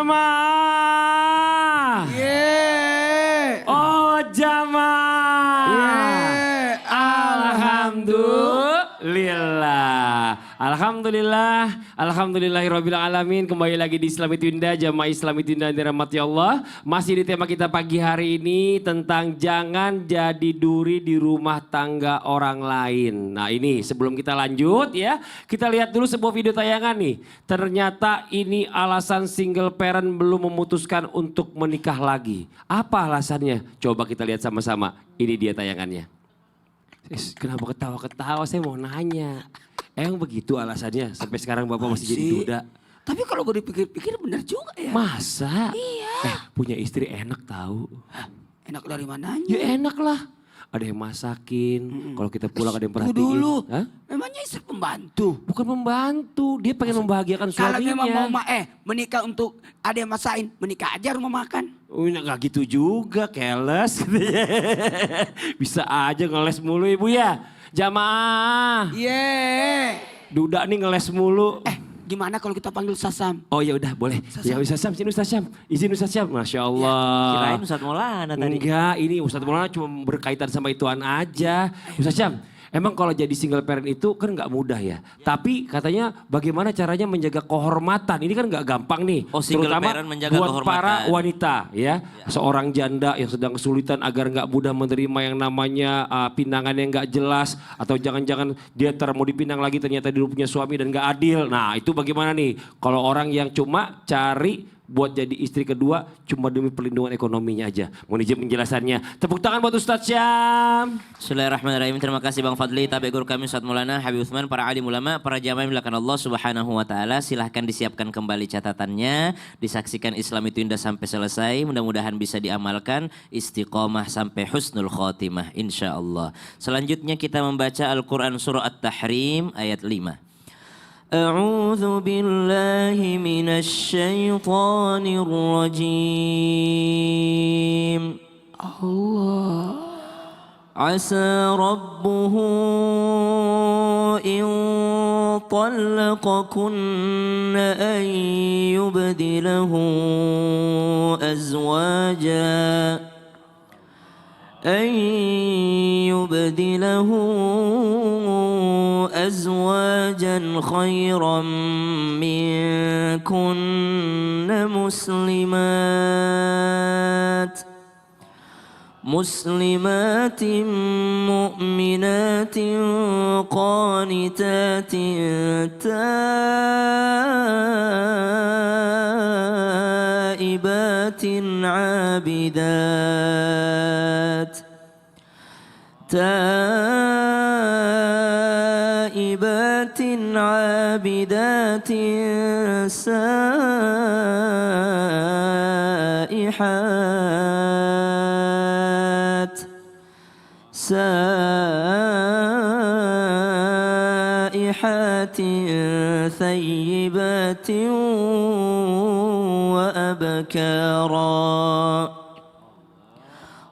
jamaah. Oh jamaah. Alhamdulillah. Alhamdulillahirabbil alamin. Kembali lagi di Islami Tunda, Jamaah Islami Tunda yang dirahmati Allah. Masih di tema kita pagi hari ini tentang jangan jadi duri di rumah tangga orang lain. Nah ini sebelum kita lanjut ya, kita lihat dulu sebuah video tayangan nih. Ternyata ini alasan single parent belum memutuskan untuk menikah lagi. Apa alasannya? Coba kita lihat sama-sama. Ini dia tayangannya. Kenapa ketawa-ketawa? Saya mau nanya. Emang begitu alasannya sampai sekarang Bapak masih jadi duda? Tapi kalau gue dipikir-pikir benar juga ya. Masa? Iya. Punya istri enak tahu. Enak dari mananya? Ya enak lah. Ada yang masakin, kalau kita pulang ada yang Tunggu perhatiin. dulu, Hah? memangnya istri pembantu? Bukan membantu, dia pengen membahagiakan Kalau suaminya. memang mau menikah untuk ada yang masakin, menikah aja rumah makan. Oh, gak gitu juga, keles. Bisa aja ngeles mulu ibu ya. Jamaah. Duda nih ngeles mulu. Gimana kalau kita panggil Sasam? Oh ya udah boleh. Ya Ustaz Syam, sini Ustaz Syam. Izin Ustaz Syam. Masya Allah. Kirain Ustaz Maulana tadi. Enggak, ini Ustaz Maulana cuma berkaitan sama ituan aja. Ustaz Syam, emang kalau jadi single parent itu kan nggak mudah ya. Tapi katanya bagaimana caranya menjaga kehormatan. Ini kan nggak gampang nih. Oh, single terutama parent menjaga buat kehormatan. para wanita ya. Seorang janda yang sedang kesulitan agar nggak mudah menerima yang namanya pinangan yang nggak jelas. Atau jangan-jangan dia mau dipinang lagi ternyata dia punya suami dan nggak adil. Nah itu bagaimana nih. Kalau orang yang cuma cari buat jadi istri kedua cuma demi perlindungan ekonominya aja. Mohon izin penjelasannya. Tepuk tangan buat Ustadz Syam. Bismillahirrahmanirrahim. Terima kasih Bang Fadli, tabi guru kami Ustaz Maulana, Habib Utsman, para alim ulama, para jamaah yang dimuliakan Allah Subhanahu wa taala. Silahkan disiapkan kembali catatannya, disaksikan Islam itu indah sampai selesai. Mudah-mudahan bisa diamalkan, istiqomah sampai husnul khotimah insyaallah. Selanjutnya kita membaca Al-Qur'an surah At-Tahrim ayat 5. أعوذ بالله من الشيطان الرجيم الله عسى ربه إن طلقكن أن يبدله أزواجا خيرا منكن مسلمات مؤمنات قانتات تائبات عابدات سائحات ثيبات وأبكارا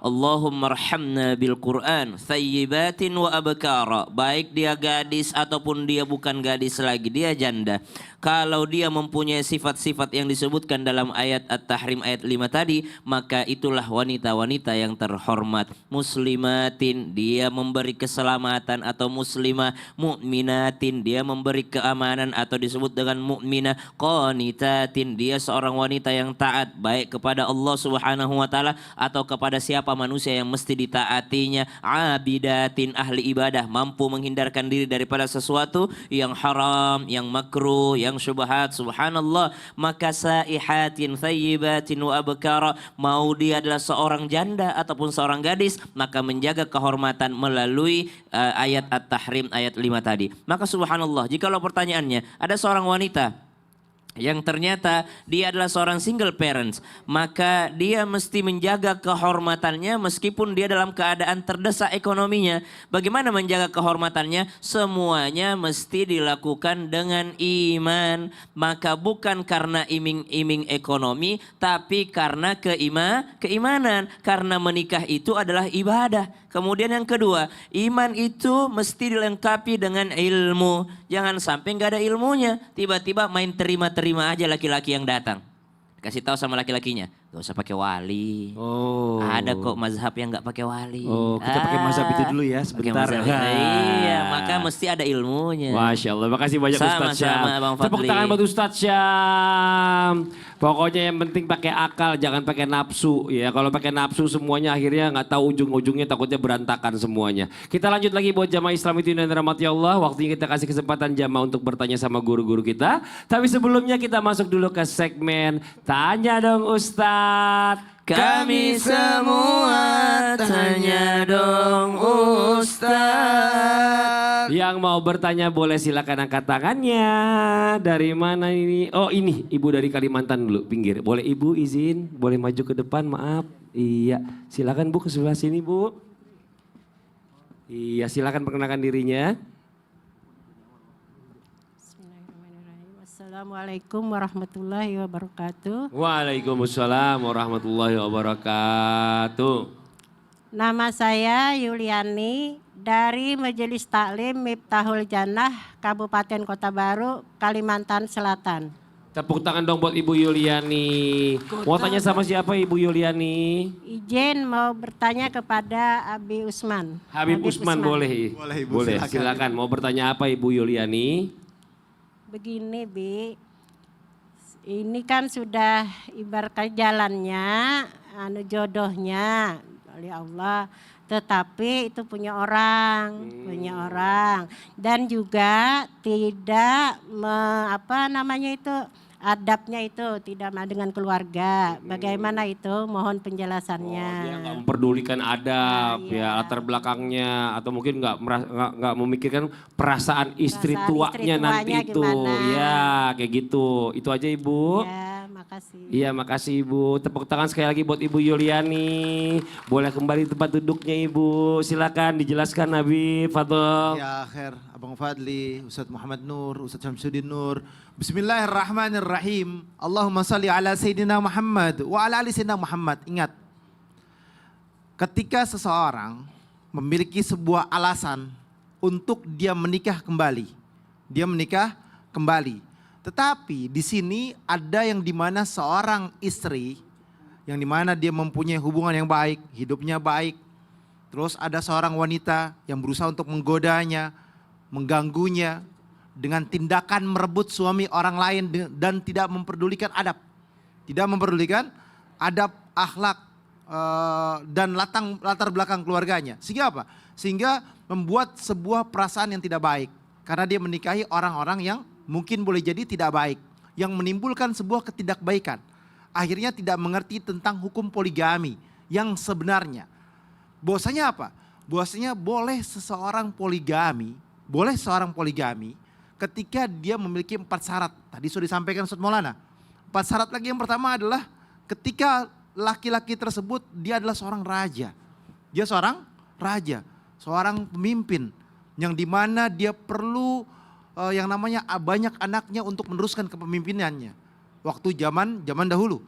Allahumma arhamna bil Quran thayyibatin wa abkara. Baik dia gadis ataupun dia bukan gadis lagi, dia janda. Kalau dia mempunyai sifat-sifat yang disebutkan dalam ayat At-Tahrim ayat 5 tadi, maka itulah wanita-wanita yang terhormat. Muslimatin, dia memberi keselamatan atau muslimah. Mu'minatin, dia memberi keamanan atau disebut dengan mu'minah. Qanitatin, dia seorang wanita yang taat baik kepada Allah Subhanahu wa taala atau kepada siapa manusia yang mesti ditaatinya. Abidatin, ahli ibadah, mampu menghindarkan diri daripada sesuatu yang haram, yang makruh, yang syubhat. Subhanallah. Maka saihatin thayyibatin wa abkara, mau dia adalah seorang janda ataupun seorang gadis, maka menjaga kehormatan melalui ayat At-Tahrim ayat 5 tadi. Maka subhanallah, jikalau pertanyaannya ada seorang wanita yang ternyata dia adalah seorang single parents, maka dia mesti menjaga kehormatannya meskipun dia dalam keadaan terdesak ekonominya. Bagaimana menjaga kehormatannya? Semuanya mesti dilakukan dengan iman. Maka bukan karena iming-iming ekonomi, tapi karena keimanan. Karena menikah itu adalah ibadah. Kemudian yang kedua, iman itu mesti dilengkapi dengan ilmu. Jangan sampai nggak ada ilmunya, tiba-tiba main terima-terima aja laki-laki yang datang. kasih tahu sama laki-lakinya, gak usah pakai wali. Oh. Ada kok mazhab yang nggak pakai wali. Oh, kita pakai mazhab itu dulu ya Pakai sebentar. mazhab. Iya, maka mesti ada ilmunya. Masya Allah, makasih banyak Ustadz Syam. Sama-sama, Bang Tepuk Fadli. tangan buat Ustadz Syam. Pokoknya yang penting pakai akal, jangan pakai nafsu ya. Kalau pakai nafsu semuanya akhirnya nggak tahu ujung-ujungnya, takutnya berantakan semuanya. Kita lanjut lagi buat jamaah Islam itu yang dirahmati Allah. Waktunya kita kasih kesempatan jamaah untuk bertanya sama guru-guru kita. Tapi sebelumnya kita masuk dulu ke segmen Tanya Dong Ustadz. Kami semua tanya dong Ustaz. Yang mau bertanya boleh silakan angkat tangannya. Dari mana ini? Oh ini ibu dari Kalimantan dulu, pinggir. Boleh ibu izin, boleh maju ke depan, maaf. Iya, silakan bu ke sebelah sini bu. Iya, silakan perkenalkan dirinya. Bismillahirrahmanirrahim. Assalamualaikum warahmatullahi wabarakatuh. Waalaikumsalam warahmatullahi wabarakatuh. Nama saya Yuliani dari Majelis Taklim Miftahul Jannah Kabupaten Kota Baru, Kalimantan Selatan. Tepuk tangan dong buat Ibu Yuliani. Mau tanya sama siapa Ibu Yuliani? Izin mau bertanya kepada Abi Usman. Habib Usman boleh. Boleh, Ibu, Boleh, silakan. silakan. Mau bertanya apa Ibu Yuliani? Begini Bi, ini kan sudah ibaratkan jalannya, jodohnya oleh Allah. Tetapi itu punya orang, dan juga tidak adabnya itu tidak dengan keluarga. Bagaimana itu? Mohon penjelasannya. Oh, dia nggak memperdulikan adab, Iya. ya latar belakangnya, atau mungkin nggak memikirkan perasaan istri Perasaan tuanya istri nanti tuanya itu, gimana. ya kayak gitu. Itu aja Ibu. Ya, makasih. Iya makasih Ibu. Tepuk tangan sekali lagi buat Ibu Yuliani. Boleh kembali tempat duduknya Ibu. Silakan dijelaskan Nabi Fadl. Ya akhir Abang Fadli, Ustadz Muhammad Nur, Ustadz Syamsuddin Nur. Bismillahirrahmanirrahim. Allahumma salli ala Sayyidina Muhammad wa ala ali Sayyidina Muhammad. Ingat, ketika seseorang memiliki sebuah alasan untuk dia menikah kembali. Dia menikah kembali. Tetapi di sini ada yang dimana seorang istri, yang dimana dia mempunyai hubungan yang baik, hidupnya baik. Terus ada seorang wanita yang berusaha untuk menggodanya, mengganggunya dengan tindakan merebut suami orang lain dan tidak memperdulikan adab. Tidak memperdulikan adab, akhlak, dan latar belakang keluarganya. Sehingga apa? Sehingga membuat sebuah perasaan yang tidak baik. Karena dia menikahi orang-orang yang mungkin boleh jadi tidak baik. Yang menimbulkan sebuah ketidakbaikan. Akhirnya tidak mengerti tentang hukum poligami yang sebenarnya. Bahwasanya apa? Bahwasanya boleh seorang poligami ketika dia memiliki 4 syarat. Tadi sudah disampaikan Ustadz Maulana. 4 syarat lagi, yang pertama adalah ketika laki-laki tersebut dia adalah seorang raja. Dia seorang raja, seorang pemimpin yang dimana dia perlu yang namanya banyak anaknya untuk meneruskan kepemimpinannya. Waktu zaman dahulu.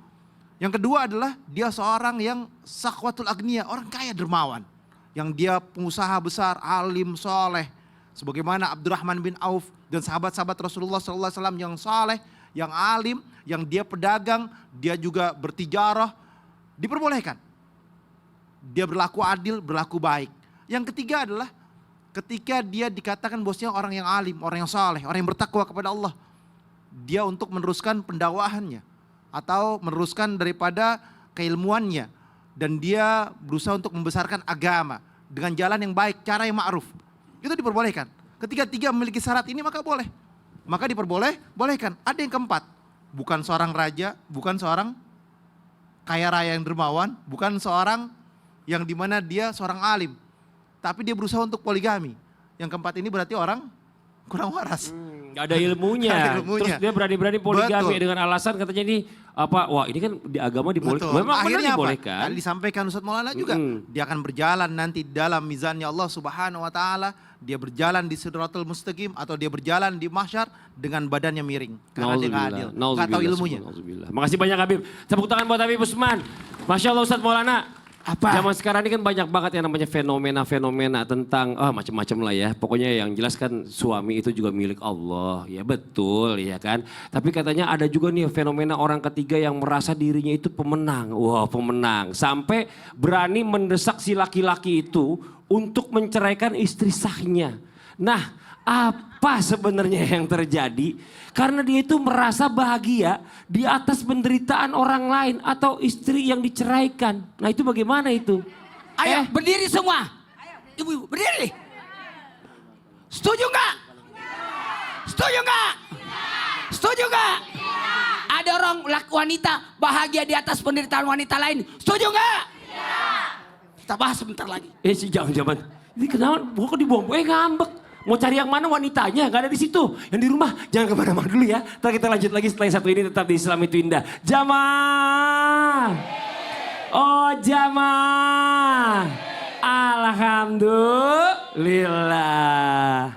Yang kedua adalah dia seorang yang sakhwatul agniya, orang kaya dermawan. Yang dia pengusaha besar, alim, soleh. Sebagaimana Abdurrahman bin Auf dan sahabat-sahabat Rasulullah SAW yang saleh, yang alim, yang dia pedagang, dia juga bertijarah, diperbolehkan. Dia berlaku adil, berlaku baik. Yang ketiga adalah ketika dia dikatakan bosnya orang yang alim, orang yang saleh, orang yang bertakwa kepada Allah. Dia untuk meneruskan pendakwahannya atau meneruskan daripada keilmuannya. Dan dia berusaha untuk membesarkan agama dengan jalan yang baik, cara yang ma'ruf. Itu diperbolehkan. Ketika 3 memiliki syarat ini maka boleh. Maka diperbolehkan. Ada yang keempat. Bukan seorang raja, bukan seorang kaya raya yang dermawan, bukan seorang yang dimana dia seorang alim. Tapi dia berusaha untuk poligami. Yang keempat ini berarti orang kurang waras. Gak ada ilmunya. Gak ada ilmunya. Terus dia berani-berani poligami Betul. dengan alasan katanya ini wah ini kan di agama dibolehkan. Betul. Memang benar Akhirnya apa? dibolehkan. Tadi disampaikan Ustadz Maulana juga. Dia akan berjalan nanti dalam mizannya Allah Subhanahu wa taala. Dia berjalan di Sidratul Mustaqim atau dia berjalan di mahsyar dengan badannya miring karena dia nggak adil. Nggak tahu ilmunya. Nauzubillah. Makasih banyak Habib. Tepuk tangan buat Habib Usman. Masya Allah Ustadz Maulana. Apa? Zaman sekarang ini kan banyak banget yang namanya fenomena-fenomena tentang macam-macam lah ya. Pokoknya yang jelas kan suami itu juga milik Allah. Ya betul ya kan. Tapi katanya ada juga nih fenomena orang ketiga yang merasa dirinya itu pemenang. Wah pemenang. Sampai berani mendesak si laki-laki itu untuk menceraikan istri sahnya. Nah apa sebenarnya yang terjadi? Karena dia itu merasa bahagia di atas penderitaan orang lain atau istri yang diceraikan. Nah itu bagaimana itu? Ayo berdiri semua. Ibu-ibu berdiri. Setuju nggak? Setuju nggak? Setuju nggak? Ada orang wanita bahagia di atas penderitaan wanita lain. Setuju nggak? Kita bahas sebentar lagi. Si jangan-jangan. Ini kenapa? Kok dibuang? Ngambek. Mau cari yang mana wanitanya? Gak ada di situ. Yang di rumah jangan kemana-mana dulu ya. Ntar kita lanjut lagi setelah yang satu ini tetap di Islam itu Indah. Jamaah. Oh jamaah. Alhamdulillah.